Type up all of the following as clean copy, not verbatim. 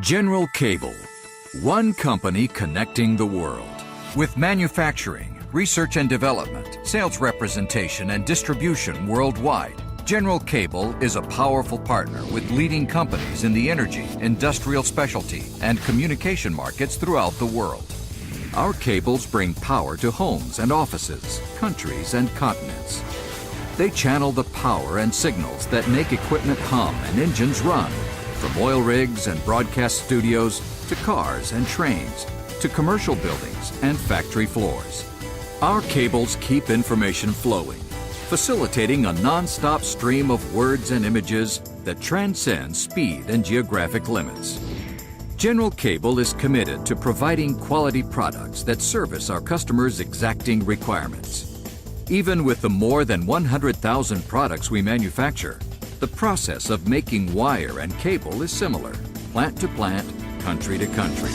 General Cable, one company connecting the world. With manufacturing, research and development, sales representation and distribution worldwide, General Cable is a powerful partner with leading companies in the energy, industrial specialty, and communication markets throughout the world. Our cables bring power to homes and offices, countries and continents. They channel the power and signals that make equipment hum and engines run, from oil rigs and broadcast studios to cars and trains to commercial buildings and factory floors. Our cables keep information flowing, facilitating a non-stop stream of words and images that transcend speed and geographic limits. General Cable is committed to providing quality products that service our customers' exacting requirements. Even with the more than 100,000 products we manufacture, the process of making wire and cable is similar, plant to plant, country to country.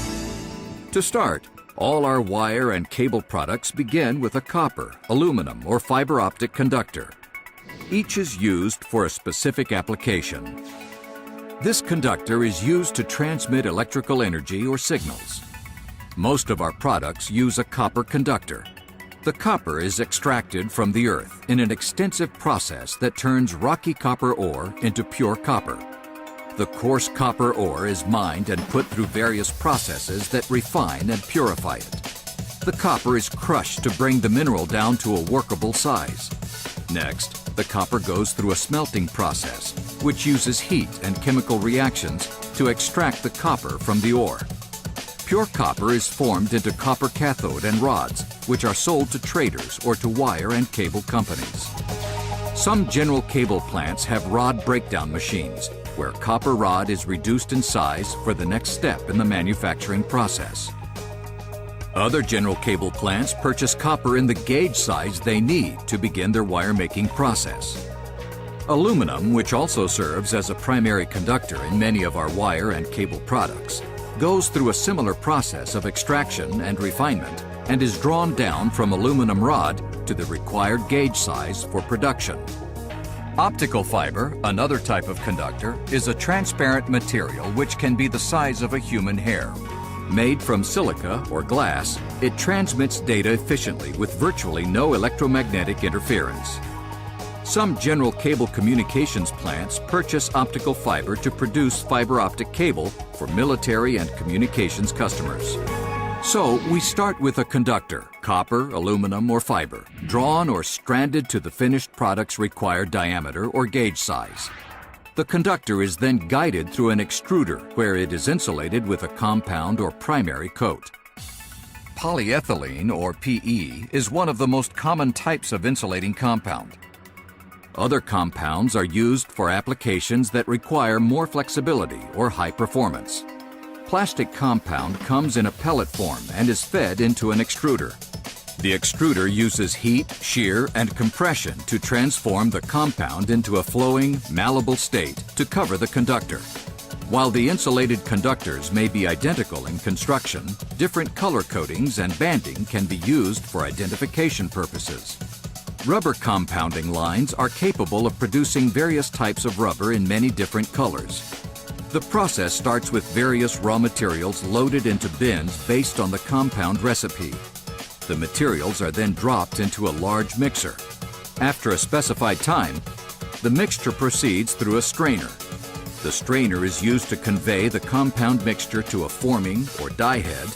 To start, all our wire and cable products begin with a copper, aluminum, or fiber optic conductor. Each is used for a specific application. This conductor is used to transmit electrical energy or signals. Most of our products use a copper conductor. The copper is extracted from the earth in an extensive process that turns rocky copper ore into pure copper. The coarse copper ore is mined and put through various processes that refine and purify it. The copper is crushed to bring the mineral down to a workable size. Next, the copper goes through a smelting process, which uses heat and chemical reactions to extract the copper from the ore. Pure copper is formed into copper cathode and rods, which are sold to traders or to wire and cable companies. Some General Cable plants have rod breakdown machines, where copper rod is reduced in size for the next step in the manufacturing process. Other General Cable plants purchase copper in the gauge size they need to begin their wire-making process. Aluminum, which also serves as a primary conductor in many of our wire and cable products, goes through a similar process of extraction and refinement and is drawn down from aluminum rod to the required gauge size for production. Optical fiber, another type of conductor, is a transparent material which can be the size of a human hair. Made from silica or glass, it transmits data efficiently with virtually no electromagnetic interference. Some General Cable communications plants purchase optical fiber to produce fiber optic cable for military and communications customers. So we start with a conductor, copper, aluminum, or fiber, drawn or stranded to the finished product's required diameter or gauge size. The conductor is then guided through an extruder where it is insulated with a compound or primary coat. Polyethylene, or PE, is one of the most common types of insulating compound. Other compounds are used for applications that require more flexibility or high performance. Plastic compound comes in a pellet form and is fed into an extruder. The extruder uses heat, shear, and compression to transform the compound into a flowing, malleable state to cover the conductor. While the insulated conductors may be identical in construction, different color coatings and banding can be used for identification purposes. Rubber compounding lines are capable of producing various types of rubber in many different colors. The process starts with various raw materials loaded into bins based on the compound recipe. The materials are then dropped into a large mixer. After a specified time, the mixture proceeds through a strainer. The strainer is used to convey the compound mixture to a forming or die head,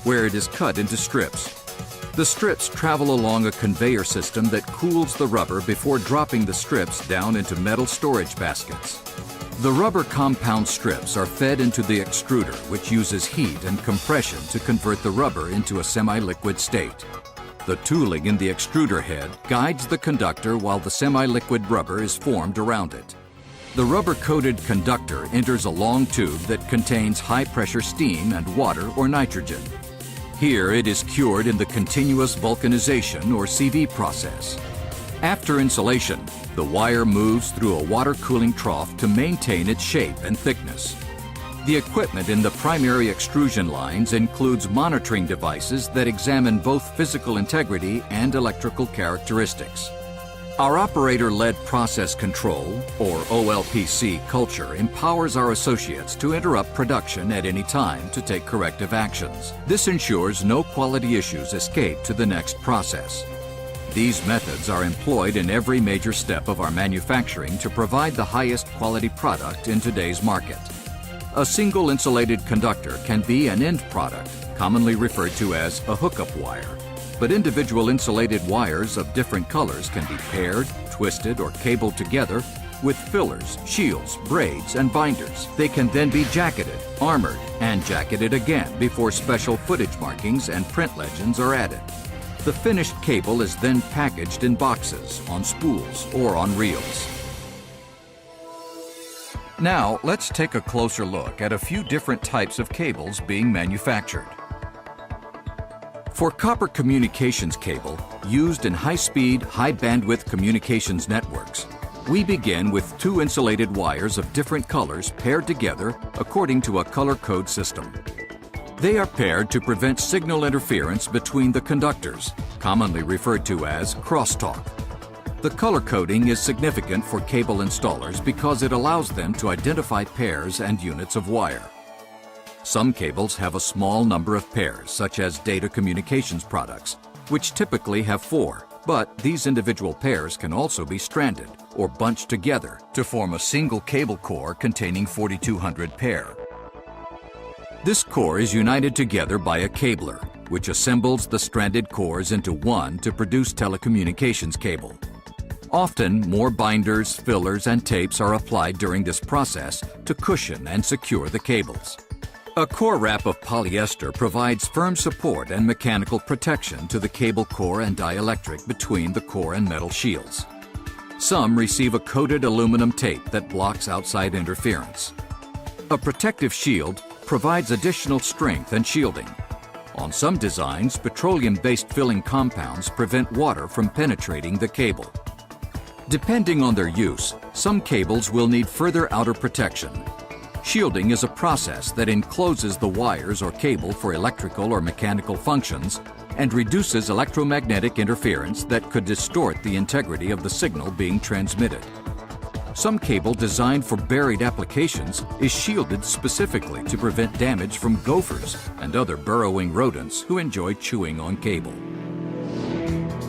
where it is cut into strips. The strips travel along a conveyor system that cools the rubber before dropping the strips down into metal storage baskets. The rubber compound strips are fed into the extruder, which uses heat and compression to convert the rubber into a semi-liquid state. The tooling in the extruder head guides the conductor while the semi-liquid rubber is formed around it. The rubber-coated conductor enters a long tube that contains high-pressure steam and water or nitrogen. Here it is cured in the continuous vulcanization or CV process. After insulation, the wire moves through a water cooling trough to maintain its shape and thickness. The equipment in the primary extrusion lines includes monitoring devices that examine both physical integrity and electrical characteristics. Our operator-led process control, or OLPC culture, empowers our associates to interrupt production at any time to take corrective actions. This ensures no quality issues escape to the next process. These methods are employed in every major step of our manufacturing to provide the highest quality product in today's market. A single insulated conductor can be an end product, commonly referred to as a hookup wire. But individual insulated wires of different colors can be paired, twisted, or cabled together with fillers, shields, braids, and binders. They can then be jacketed, armored, and jacketed again before special footage markings and print legends are added. The finished cable is then packaged in boxes, on spools, or on reels. Now, let's take a closer look at a few different types of cables being manufactured. For copper communications cable, used in high-speed, high-bandwidth communications networks, we begin with two insulated wires of different colors paired together according to a color code system. They are paired to prevent signal interference between the conductors, commonly referred to as crosstalk. The color coding is significant for cable installers because it allows them to identify pairs and units of wire. Some cables have a small number of pairs, such as data communications products, which typically have 4, but these individual pairs can also be stranded or bunched together to form a single cable core containing 4,200 pair. This core is united together by a cabler, which assembles the stranded cores into one to produce telecommunications cable. Often, more binders, fillers, and tapes are applied during this process to cushion and secure the cables. A core wrap of polyester provides firm support and mechanical protection to the cable core and dielectric between the core and metal shields. Some receive a coated aluminum tape that blocks outside interference. A protective shield provides additional strength and shielding. On some designs, petroleum-based filling compounds prevent water from penetrating the cable. Depending on their use, some cables will need further outer protection. Shielding is a process that encloses the wires or cable for electrical or mechanical functions and reduces electromagnetic interference that could distort the integrity of the signal being transmitted. Some cable designed for buried applications is shielded specifically to prevent damage from gophers and other burrowing rodents who enjoy chewing on cable.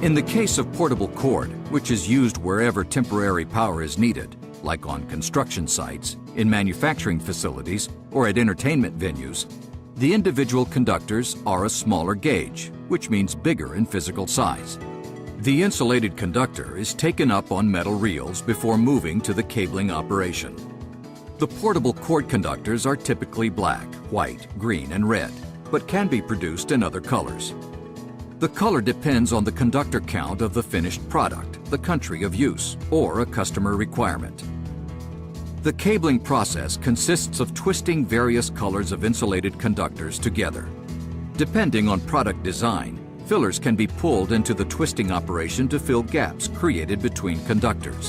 In the case of portable cord, which is used wherever temporary power is needed, like on construction sites, in manufacturing facilities, or at entertainment venues, the individual conductors are a smaller gauge, which means bigger in physical size. The insulated conductor is taken up on metal reels before moving to the cabling operation. The portable cord conductors are typically black, white, green, and red, but can be produced in other colors. The color depends on the conductor count of the finished product, the country of use, or a customer requirement. The cabling process consists of twisting various colors of insulated conductors together. Depending on product design, fillers can be pulled into the twisting operation to fill gaps created between conductors.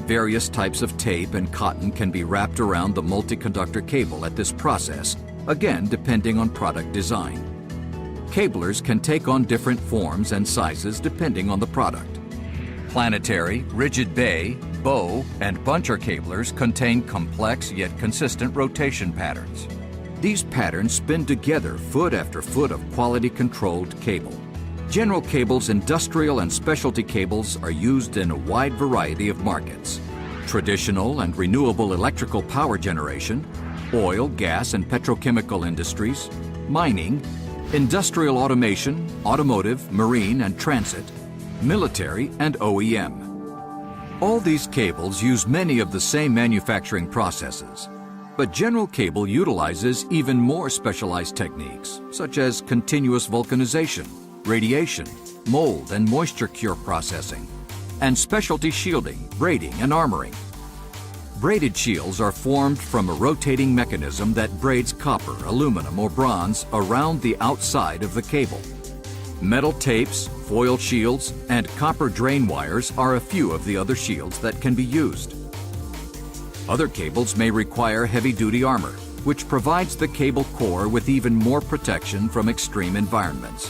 Various types of tape and cotton can be wrapped around the multi-conductor cable at this process, again depending on product design. Cablers can take on different forms and sizes depending on the product. Planetary, rigid bay, bow, and buncher cablers contain complex yet consistent rotation patterns. These patterns spin together foot after foot of quality-controlled cable. General Cable's industrial and specialty cables are used in a wide variety of markets. Traditional and renewable electrical power generation, oil, gas, and petrochemical industries, mining, industrial automation, automotive, marine, and transit, military, and OEM. All these cables use many of the same manufacturing processes, but General Cable utilizes even more specialized techniques, such as continuous vulcanization, radiation, mold and moisture cure processing, and specialty shielding, braiding, and armoring. Braided shields are formed from a rotating mechanism that braids copper, aluminum, or bronze around the outside of the cable. Metal tapes, foil shields, and copper drain wires are a few of the other shields that can be used. Other cables may require heavy-duty armor, which provides the cable core with even more protection from extreme environments.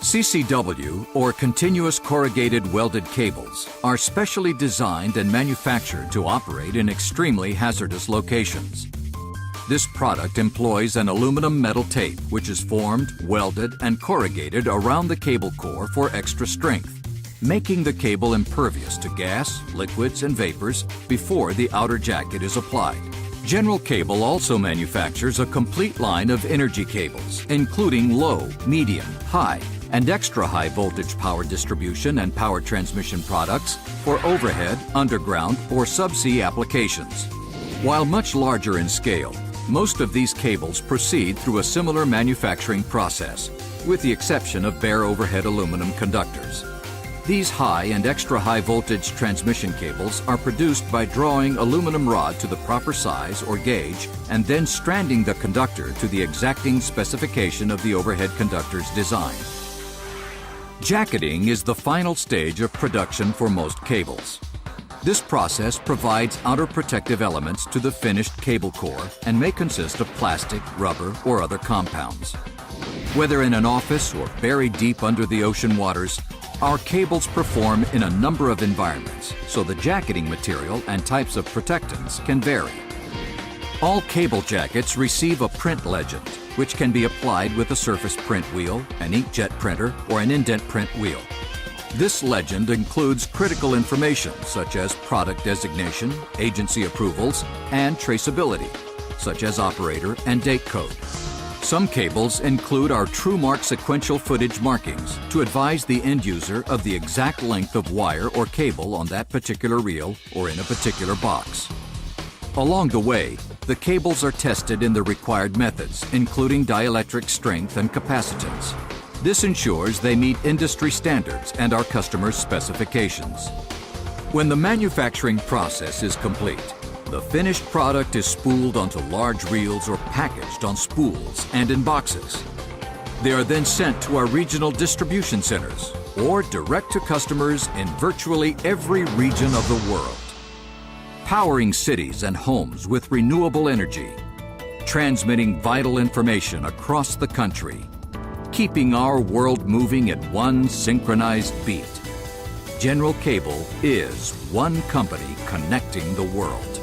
CCW, or continuous corrugated welded cables, are specially designed and manufactured to operate in extremely hazardous locations. This product employs an aluminum metal tape which is formed, welded, and corrugated around the cable core for extra strength, making the cable impervious to gas, liquids, and vapors before the outer jacket is applied. General Cable also manufactures a complete line of energy cables, including low, medium, high, and extra high voltage power distribution and power transmission products for overhead, underground, or subsea applications. While much larger in scale, most of these cables proceed through a similar manufacturing process, with the exception of bare overhead aluminum conductors. These high and extra high voltage transmission cables are produced by drawing aluminum rod to the proper size or gauge and then stranding the conductor to the exacting specification of the overhead conductor's design. Jacketing is the final stage of production for most cables. This process provides outer protective elements to the finished cable core and may consist of plastic, rubber, or other compounds. Whether in an office or buried deep under the ocean waters, our cables perform in a number of environments, so the jacketing material and types of protectants can vary. All cable jackets receive a print legend, which can be applied with a surface print wheel, an inkjet printer, or an indent print wheel. This legend includes critical information such as product designation, agency approvals, and traceability, such as operator and date code. Some cables include our TrueMark sequential footage markings to advise the end user of the exact length of wire or cable on that particular reel or in a particular box. Along the way, the cables are tested in the required methods, including dielectric strength and capacitance. This ensures they meet industry standards and our customers' specifications. When the manufacturing process is complete, the finished product is spooled onto large reels or packaged on spools and in boxes. They are then sent to our regional distribution centers or direct to customers in virtually every region of the world. Powering cities and homes with renewable energy, transmitting vital information across the country, keeping our world moving at one synchronized beat. General Cable is one company connecting the world.